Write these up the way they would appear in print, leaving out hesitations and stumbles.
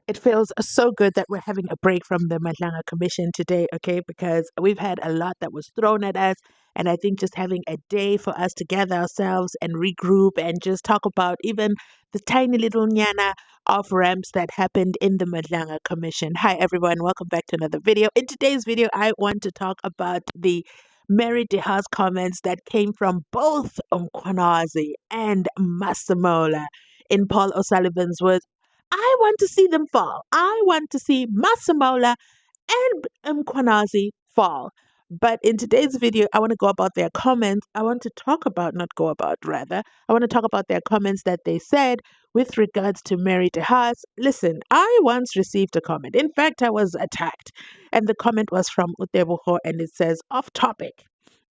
It feels so good that we're having a break from the Madlanga Commission today, okay? Because we've had a lot that was thrown at us. And I think just having a day for us to gather ourselves and regroup and just talk about even the tiny little nyana off ramps that happened in the Madlanga Commission. Hi, everyone. Welcome back to another video. In today's video, I want to talk about the Mary Haas comments that came from both Mkhwanazi and Masemola. In Paul O'Sullivan's words, I want to see them fall. I want to see Masemola and Mkhwanazi fall. But in today's video, I want to go about their comments. I want to talk about, not go about, rather. I want to talk about their comments that they said with regards to Mary Haas. Listen, I once received a comment. In fact, I was attacked. And the comment was from Utebuho and it says, off topic.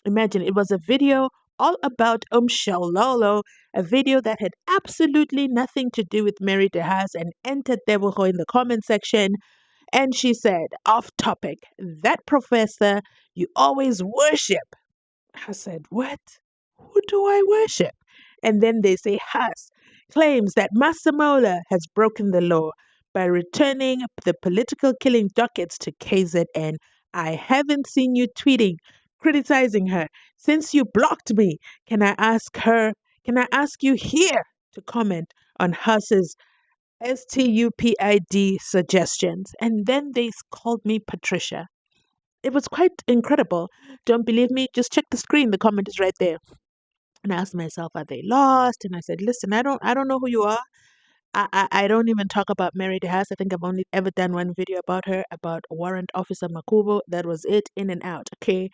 Imagine it was a video all about Shalolo, a video that had absolutely nothing to do with Mary Haas, and entered Tebuho in the comment section. And she said, off topic, that professor you always worship. I said, what? Who do I worship? And then they say Haas claims that Masemola has broken the law by returning the political killing dockets to KZN. I haven't seen you tweeting, criticizing her since you blocked me. Can I ask you here to comment on Haas's STUPID suggestions? And then they called me Patricia. It was quite incredible. Don't believe me? Just check the screen. The comment is right there. And I asked myself, are they lost? And I said, listen, I don't know who you are. I don't even talk about Mary Haas. I think I've only ever done one video about her, about Warrant Officer Makubo. That was it, in and out. Okay.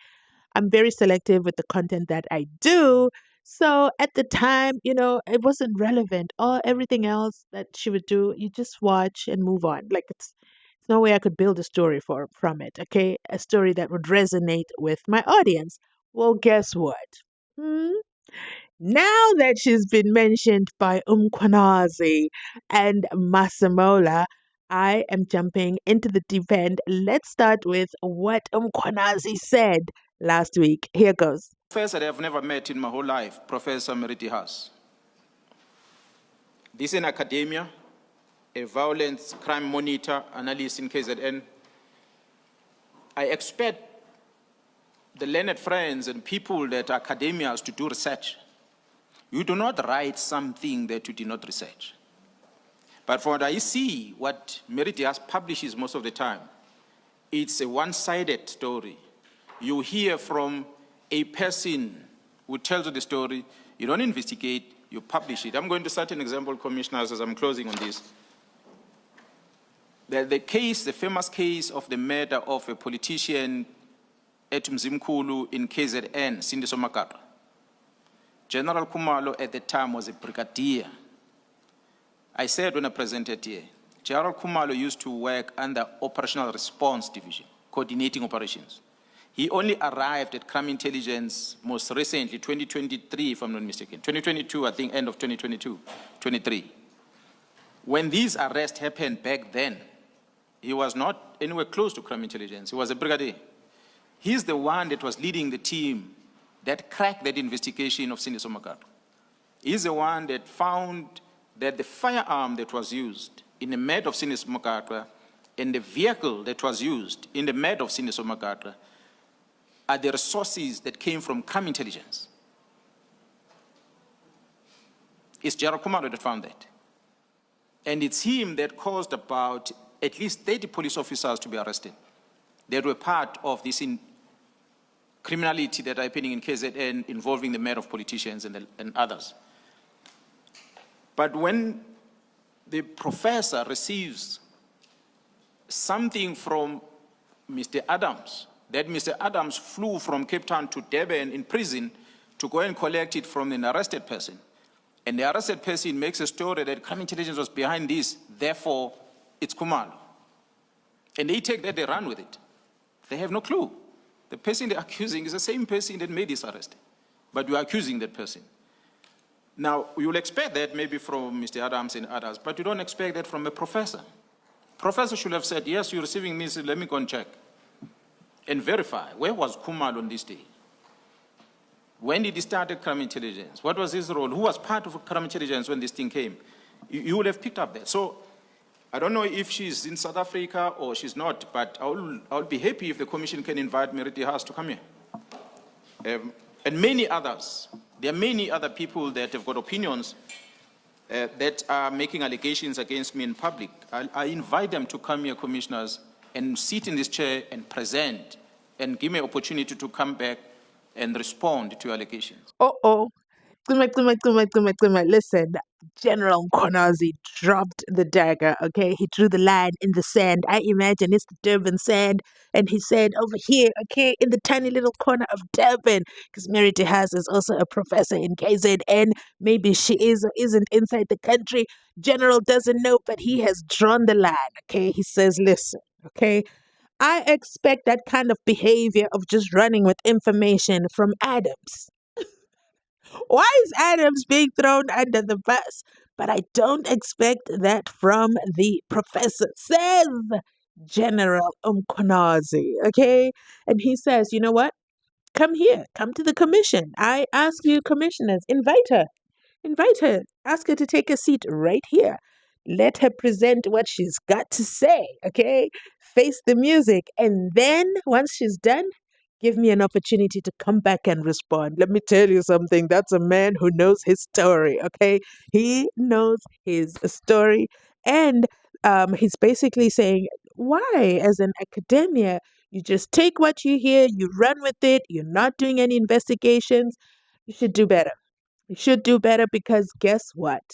I'm very selective with the content that I do. So at the time, it wasn't relevant. Or everything else that she would do, you just watch and move on. Like it's no way I could build a story from it. Okay, a story that would resonate with my audience. Well, guess what? Now that she's been mentioned by Mkhwanazi and Masemola, I am jumping into the deep end. Let's start with what Mkhwanazi said last week. Here goes. Professor I've never met in my whole life, Professor Mary Haas. This is in academia, a violence crime monitor, analyst in KZN. I expect the learned friends and people that are academians to do research. You do not write something that you did not research. But from what I see, what Mary Haas publishes most of the time, it's a one-sided story. You hear from a person who tells you the story, you don't investigate, you publish it. I'm going to cite an example, commissioners, as I'm closing on this. The famous case of the murder of a politician at Mzimkhulu in KZN, Sindiso Makata. General Khumalo at the time was a brigadier. I said when I presented here, General Khumalo used to work under Operational Response Division, coordinating operations. He only arrived at crime intelligence most recently, 2023, if I'm not mistaken. 2022, I think, end of 2022, 23. When these arrests happened back then, he was not anywhere close to crime intelligence. He was a brigadier. He's the one that was leading the team that cracked that investigation of Sindiso Makata. He's the one that found that the firearm that was used in the murder of Sindiso Makata and the vehicle that was used in the murder of Sindiso Makata are the resources that came from crime intelligence. It's General Khumalo that found that. And it's him that caused about at least 30 police officers to be arrested. They were part of this criminality that are happening in KZN involving the mayor of politicians and others. But when the professor receives something from Mr. Adams, that Mr. Adams flew from Cape Town to Durban in prison to go and collect it from an arrested person, and the arrested person makes a story that crime intelligence was behind this, therefore it's Khumalo. And they take that, they run with it. They have no clue. The person they're accusing is the same person that made this arrest. But you're accusing that person. Now, you'll expect that maybe from Mr. Adams and others, but you don't expect that from a professor. Professor should have said, yes, you're receiving this, let me go and check and verify. Where was Khumalo on this day? When did he start at crime intelligence? What was his role? Who was part of crime intelligence when this thing came? You would have picked up that. So I don't know if she's in South Africa or she's not, but I'll be happy if the commission can invite Meriti Haas to come here. And many others. There are many other people that have got opinions that are making allegations against me in public. I invite them to come here, commissioners, and sit in this chair and present and give me an opportunity to come back and respond to allegations. Uh-oh. Listen, General Mkhwanazi dropped the dagger, okay? He drew the line in the sand. I imagine it's the Durban sand. And he said, over here, okay, in the tiny little corner of Durban, because Meriti Haas is also a professor in KZN. Maybe she is or isn't inside the country. General doesn't know, but he has drawn the line, okay? He says, listen, okay? I expect that kind of behavior of just running with information from Adams. Why is Adams being thrown under the bus? But I don't expect that from the professor, says General Mkhwanazi. Okay? And he says, you know what? Come here, come to the commission. I ask you, commissioners, invite her. Invite her. Ask her to take a seat right here. Let her present what she's got to say, okay? Face the music. And then, once she's done, give me an opportunity to come back and respond. Let me tell you something. That's a man who knows his story, okay? He knows his story. And he's basically saying, why, as an academia, you just take what you hear, you run with it, you're not doing any investigations. You should do better. You should do better because guess what?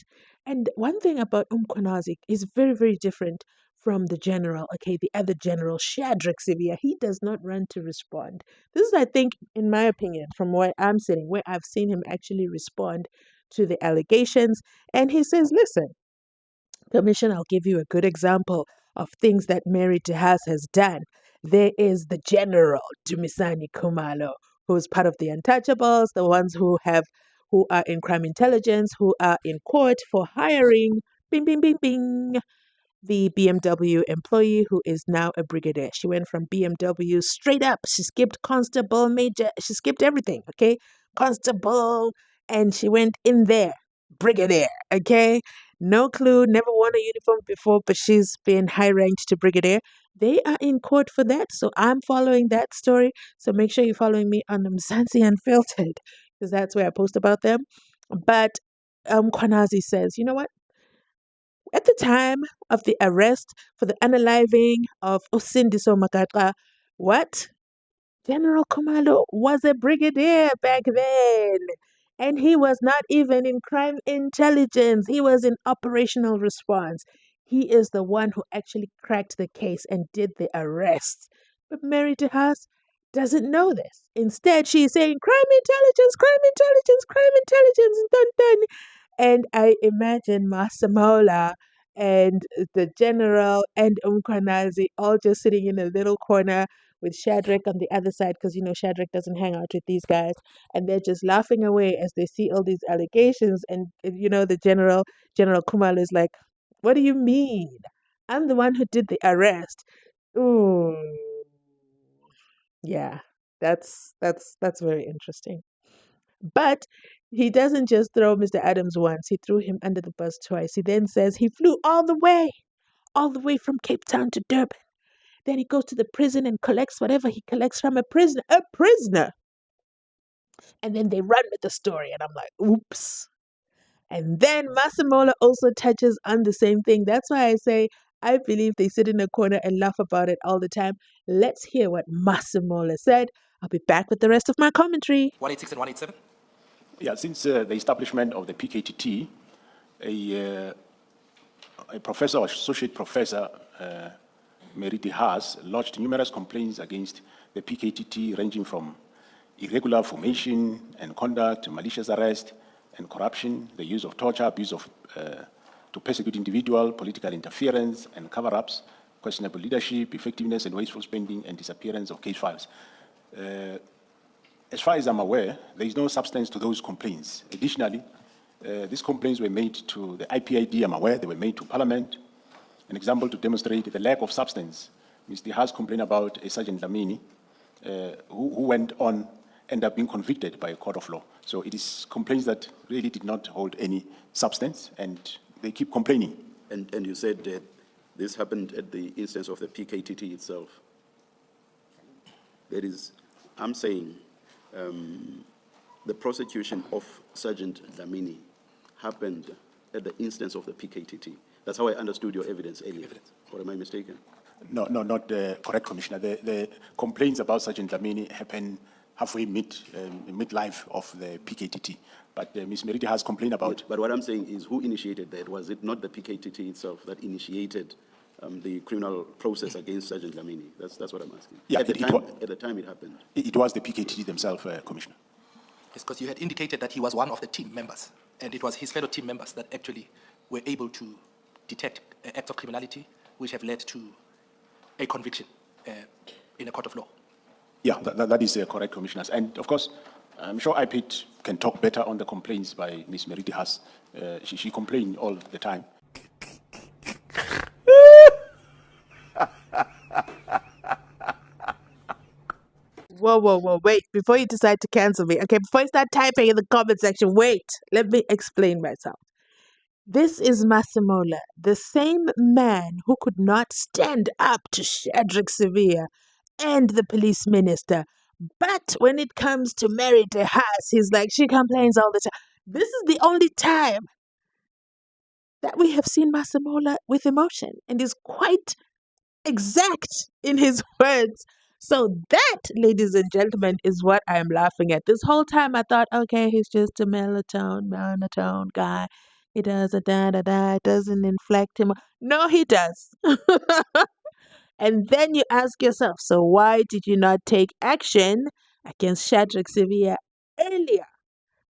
And one thing about Mkhwanazi is very, very different from the general, okay, the other general, Shadrach Sivia. He does not run to respond. This is, I think, in my opinion, from where I'm sitting, where I've seen him actually respond to the allegations. And he says, listen, Commission, I'll give you a good example of things that Mary Haas has done. There is the General Dumisani Kumalo, who is part of the Untouchables, the ones who are in crime intelligence, who are in court for hiring, bing, bing, bing, bing, the BMW employee who is now a brigadier. She went from BMW straight up. She skipped constable, major, she skipped everything, okay? Constable, and she went in there, brigadier, okay? No clue, never worn a uniform before, but she's been high ranked to brigadier. They are in court for that, so I'm following that story. So make sure you're following me on Mkhwanazi Unfiltered, because that's where I post about them. But Mkhwanazi says, you know what? At the time of the arrest for the unaliving of Usindiso Makata, what? General Komalo was a brigadier back then. And he was not even in crime intelligence. He was in operational response. He is the one who actually cracked the case and did the arrest. But Mary DeHaas doesn't know this. Instead, she's saying crime intelligence, crime intelligence, crime intelligence, dun dun. And I imagine Masemola and the general and Mkhwanazi all just sitting in a little corner with Shadrach on the other side, because Shadrach doesn't hang out with these guys, and they're just laughing away as they see all these allegations. And the General Kumal is like, "What do you mean? I'm the one who did the arrest." Ooh, yeah, that's very interesting. But he doesn't just throw Mr. Adams once, he threw him under the bus twice. He then says he flew all the way from Cape Town to Durban. Then he goes to the prison and collects whatever he collects from a prisoner. A prisoner! And then they run with the story, and I'm like, oops. And then Masemola also touches on the same thing. That's why I say I believe they sit in a corner and laugh about it all the time. Let's hear what Masemola said. I'll be back with the rest of my commentary. 186 and 187. Yeah, since the establishment of the PKTT, a professor or associate professor, Meriti Haas, lodged numerous complaints against the PKTT, ranging from irregular formation and conduct, malicious arrest and corruption, the use of torture, abuse of to persecute individual, political interference and cover-ups, questionable leadership, effectiveness and wasteful spending, and disappearance of case files. As far as I'm aware, there is no substance to those complaints. Additionally, these complaints were made to the IPID, I'm aware, they were made to Parliament. An example to demonstrate the lack of substance, Mr. Haas complained about a Sergeant Lamini, who went on, ended up being convicted by a court of law. So it is complaints that really did not hold any substance, and they keep complaining. And you said this happened at the instance of the PKTT itself. That is, I'm saying the prosecution of Sergeant Dlamini happened at the instance of the PKTT. That's how I understood your evidence earlier. Or am I mistaken? No, not correct, Commissioner. The complaints about Sergeant Dlamini happened halfway midlife of the PKTT. But Ms. Meriti has complained about... Yeah, but what I'm saying is, who initiated that? Was it not the PKTT itself that initiated the criminal process against Sergeant Dlamini? That's what I'm asking. Yeah, at the time it happened. It was the PKTT themselves, Commissioner. Yes, because you had indicated that he was one of the team members, and it was his fellow team members that actually were able to detect acts of criminality which have led to a conviction in a court of law. Yeah, that is correct, Commissioners. And of course, I'm sure IPID can talk better on the complaints by Ms. Meriti Haas. She complained all the time. Whoa, wait. Before you decide to cancel me, okay, before you start typing in the comment section, wait. Let me explain myself. This is Masemola, the same man who could not stand up to Shadrach Sevilla and the police minister. But when it comes to Mary de Haas, he's like, she complains all the time. This is the only time that we have seen Masemola with emotion, and is quite exact in his words. So that, ladies and gentlemen, is what I am laughing at. This whole time I thought, okay, he's just a monotone guy. He does a da-da-da, doesn't inflect him. No, he does. And then you ask yourself, so why did you not take action against Shadrach Sevilla earlier?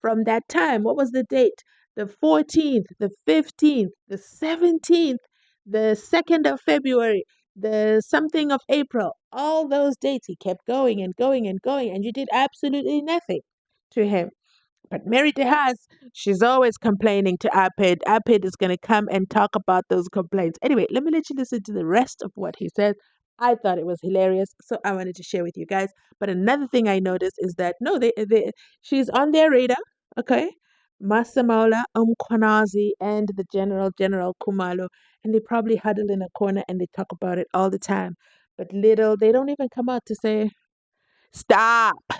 From that time, what was the date? The 14th, the 15th, the 17th, the 2nd of February, the something of April. All those dates, he kept going and going and going, and you did absolutely nothing to him. But Mary de Haas, she's always complaining to IPID. IPID is going to come and talk about those complaints. Anyway, let me let you listen to the rest of what he says. I thought it was hilarious, so I wanted to share with you guys. But another thing I noticed is that, no, she's on their radar, okay? Masemola, Mkhwanazi, and the General Kumalo, and they probably huddle in a corner and they talk about it all the time. But they don't even come out to say, stop.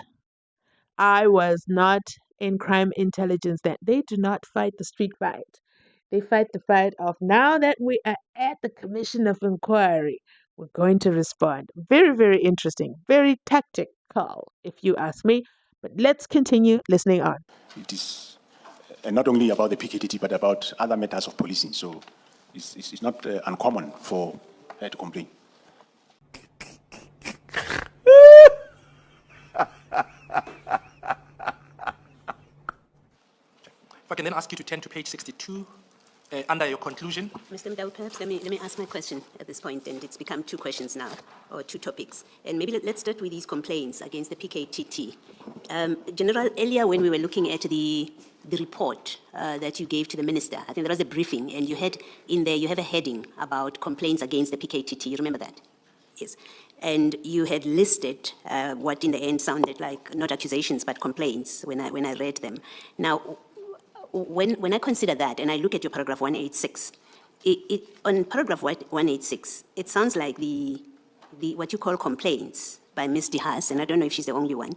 I was not in crime intelligence then. They do not fight the street fight. They fight the fight of, now that we are at the Commission of Inquiry, we're going to respond. Very, very interesting. Very tactical, if you ask me. But let's continue listening on. It is not only about the PKTT, but about other matters of policing. So it's not uncommon for her to complain. If I can then ask you to turn to page 62, under your conclusion. Mr. Mdau, perhaps let me ask my question at this point, and it's become two questions now, or two topics. And maybe let's start with these complaints against the PKTT. General, earlier when we were looking at the report that you gave to the minister, I think there was a briefing, and you had in there, you have a heading about complaints against the PKTT. You remember that? Yes. And you had listed what in the end sounded like not accusations, but complaints when I read them. Now, when I consider that, and I look at your paragraph 186, on paragraph 186, it sounds like the what you call complaints by Ms. de Haas, and I don't know if she's the only one,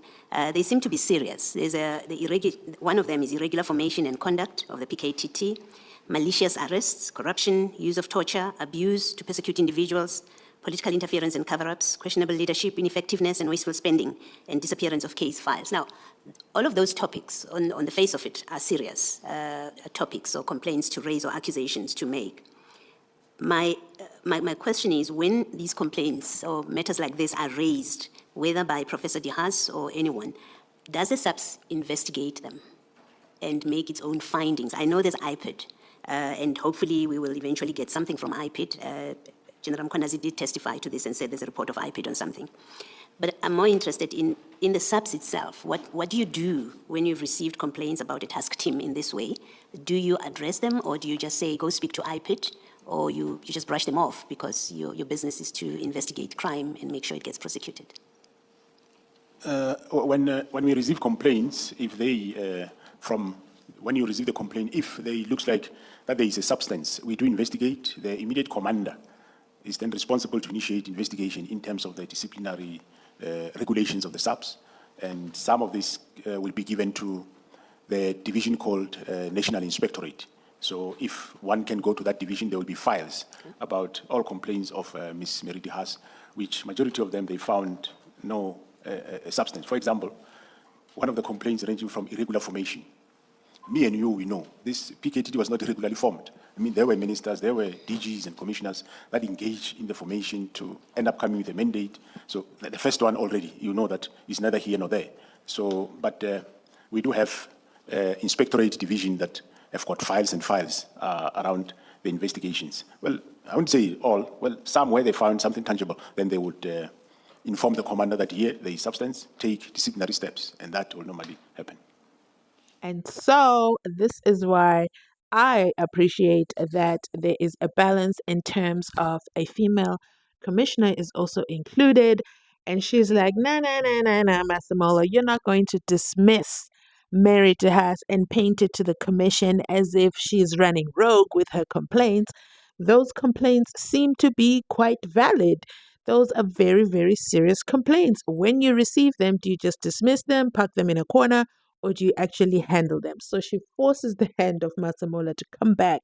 they seem to be serious. There's one of them is irregular formation and conduct of the PKTT, malicious arrests, corruption, use of torture, abuse to persecute individuals, political interference and cover-ups, questionable leadership, ineffectiveness and wasteful spending, and disappearance of case files. Now, all of those topics, on the face of it, are serious topics or complaints to raise or accusations to make. My question is, when these complaints or matters like this are raised, whether by Professor de Haas or anyone, does the SAPS investigate them and make its own findings? I know there's IPID, and hopefully we will eventually get something from IPID. General Mkhwanazi did testify to this and said there's a report of IPID on something. But I'm more interested in the SAPS itself. What do you do when you've received complaints about a task team in this way? Do you address them, or do you just say, go speak to IPID, or you just brush them off because your business is to investigate crime and make sure it gets prosecuted? When we receive complaints, if they, when you receive the complaint, if they looks like that there is a substance, we do investigate. The immediate commander is then responsible to initiate investigation in terms of the disciplinary regulations of the subs. And some of this will be given to the division called National Inspectorate. So if one can go to that division, there will be files about all complaints of Ms. Meriti Haas, which majority of them, they found no substance. For example, one of the complaints ranging from irregular formation. Me and you, we know this PKTT was not irregularly formed. I mean, there were ministers, there were DGs and commissioners that engaged in the formation to end up coming with a mandate. So the first one already, you know that is neither here nor there. So, but we do have inspectorate division that have got files and files around the investigations. Well, I wouldn't say all. Well, some where they found something tangible, then they would inform the commander that here there is substance, take disciplinary steps, and that will normally happen. And so this is why I appreciate that there is a balance in terms of a female commissioner is also included. And she's like, nah, Masemola, you're not going to dismiss Mary Haas and paint it to the commission as if she's running rogue with her complaints. Those complaints seem to be quite valid. Those are very, very serious complaints. When you receive them, do you just dismiss them, park them in a corner, or do you actually handle them? So she forces the hand of Masemola to come back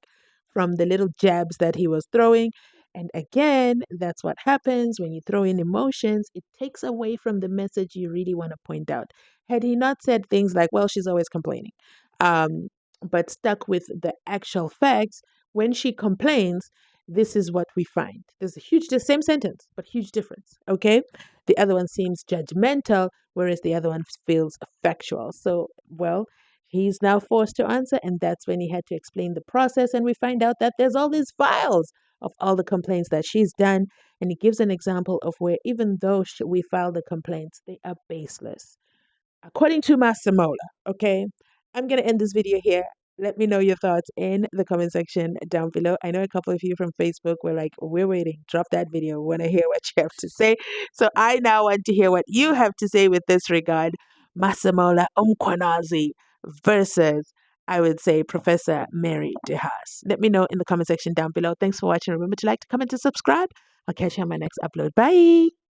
from the little jabs that he was throwing. And again, that's what happens when you throw in emotions. It takes away from the message you really want to point out. Had he not said things like, well, she's always complaining, but stuck with the actual facts, when she complains, this is what we find. There's the same sentence, but huge difference, okay? The other one seems judgmental, whereas the other one feels factual. So, well, he's now forced to answer, and that's when he had to explain the process, and we find out that there's all these files of all the complaints that she's done, and he gives an example of where even though we filed the complaints, they are baseless. According to Masemola, okay? I'm going to end this video here. Let me know your thoughts in the comment section down below. I know a couple of you from Facebook were like, we're waiting. Drop that video. We want to hear what you have to say. So I now want to hear what you have to say with this regard. Masemola Mkhwanazi versus, I would say, Professor Mary Haas. Let me know in the comment section down below. Thanks for watching. Remember to like, to comment, and subscribe. I'll catch you on my next upload. Bye.